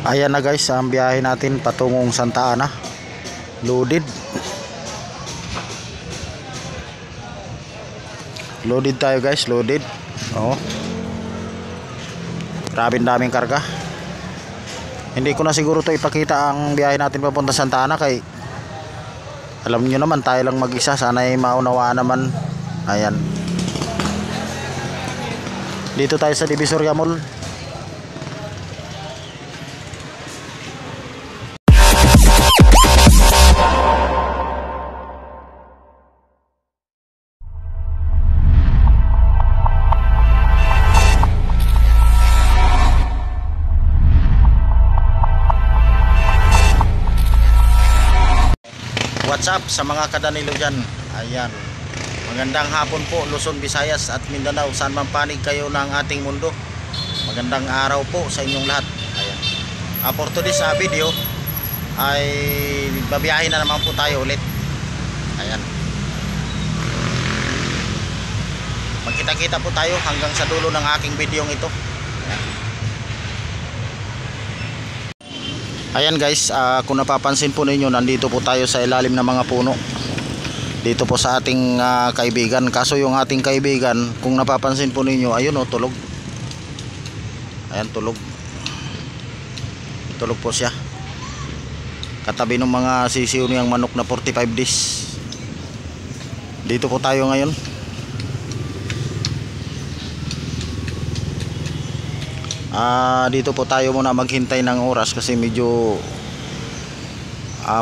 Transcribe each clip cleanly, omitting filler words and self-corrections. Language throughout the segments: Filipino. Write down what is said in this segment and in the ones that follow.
Ayan na guys, ang biyahe natin patungong Santa Ana. Loaded. Loaded tayo guys, loaded. Oo. Grabing daming karga. Hindi ko na siguro to ipakita ang biyahe natin papunta Santa Ana kay alam nyo naman tayo lang mag-isa. Sana ay maunawaan naman. Ayan. Dito tayo sa Divisoria Mall. What's up sa mga kadanilo dyan? Ayan, magandang hapon po Luzon, Visayas at Mindanao, saan man panig kayo ng ating mundo. Magandang araw po sa inyong lahat. Ayan, for today's video ay babiyahin na naman po tayo ulit. Ayan, magkita-kita po tayo hanggang sa dulo ng aking video ito. Ayan guys, kung napapansin po ninyo, nandito po tayo sa ilalim ng mga puno dito po sa ating kaibigan. Kaso yung ating kaibigan, kung napapansin po ninyo, ayun o, tulog. Ayan, tulog. Tulog po siya katabi ng mga sisiw niyang manok na 45 days. Dito po tayo ngayon. Dito po tayo muna maghintay ng oras kasi medyo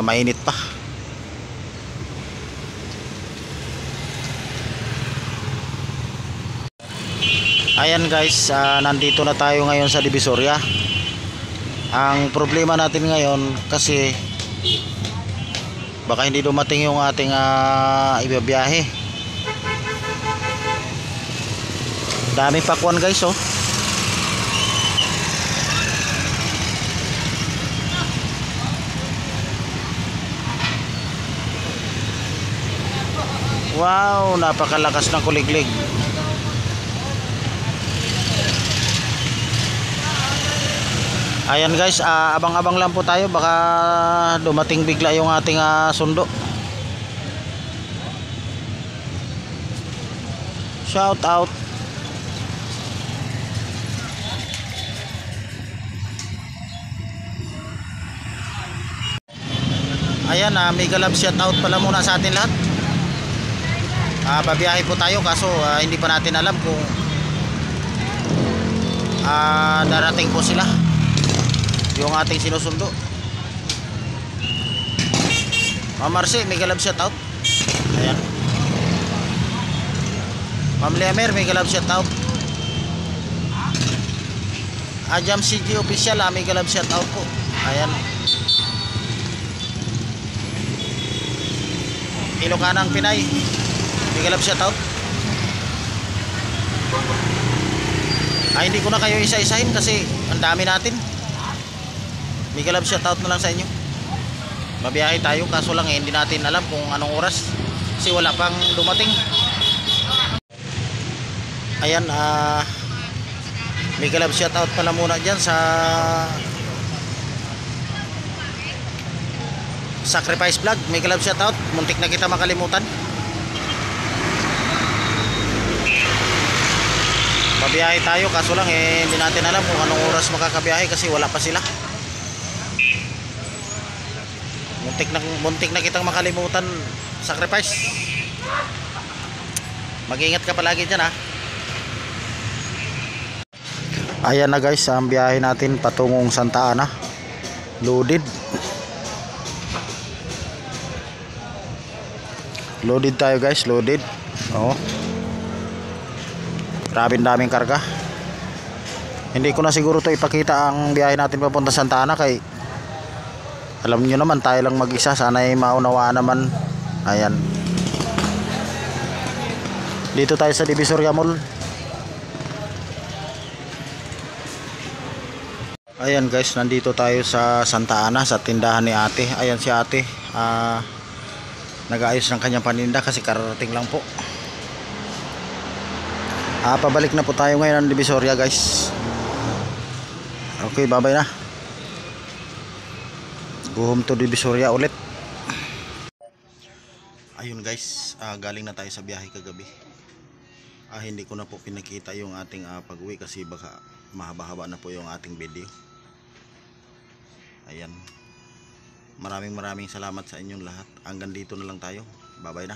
mainit pa. Ayan guys, nandito na tayo ngayon sa Divisoria. Ang problema natin ngayon kasi baka hindi dumating yung ating ibibiyahe. Dami pakwan guys oh. Wow, napakalakas ng kuliglig. Ayan guys, abang-abang lang po tayo, baka dumating bigla yung ating sundo. Shout out. Ayan, mega love shout out pala muna sa atin lahat. Babiyahe po tayo kaso hindi pa natin alam kung darating po sila yung ating sinusundo. Ma'am Marcy, mega love shout out. Ayan. Ma'am Leamer, mega love shout out. Ajam CG official, mega love shout out po. Ayan. Ilocanang Pinay, mega love shout out. Hindi ko na kayo isa-isahin kasi ang dami natin. Mega love shout out na lang sa inyo. Mabiyahe tayo kaso lang hindi natin alam kung anong oras kasi wala pang dumating. Ayan, mega love shout out pala muna dyan sa Sacrifice Vlog. Mega love shout out, muntik na kita makalimutan. Pabiyahe tayo kaso lang hindi natin alam kung anong oras makakabiyahe kasi wala pa sila. Muntik na kitang makalimutan. Sacrifice, mag-ingat ka palagi dyan ha. Ayan na guys, ang biyahe natin patungong Santa Ana. Loaded. Loaded tayo guys, loaded. Oo. Grabing daming karga. Hindi ko na siguro to ipakita ang biyahe natin papunta Santa Ana kay alam nyo naman tayo lang mag-isa. Sana ay maunawaan naman. Ayan. Dito tayo sa Divisoria Mall. Ayan guys, nandito tayo sa Santa Ana sa tindahan ni ate. Ayan si ate, nag-aayos ng kanyang paninda kasi kararating lang po. Pabalik na po tayo ngayon ng Divisoria guys. Okay, bye bye na. Go home to Divisoria ulit. Ayun guys, galing na tayo sa biyahe kagabi. Hindi ko na po pinakita yung ating pag-uwi kasi baka mahaba-haba na po yung ating video. Ayan. Maraming salamat sa inyong lahat. Hanggang dito na lang tayo. Bye bye na.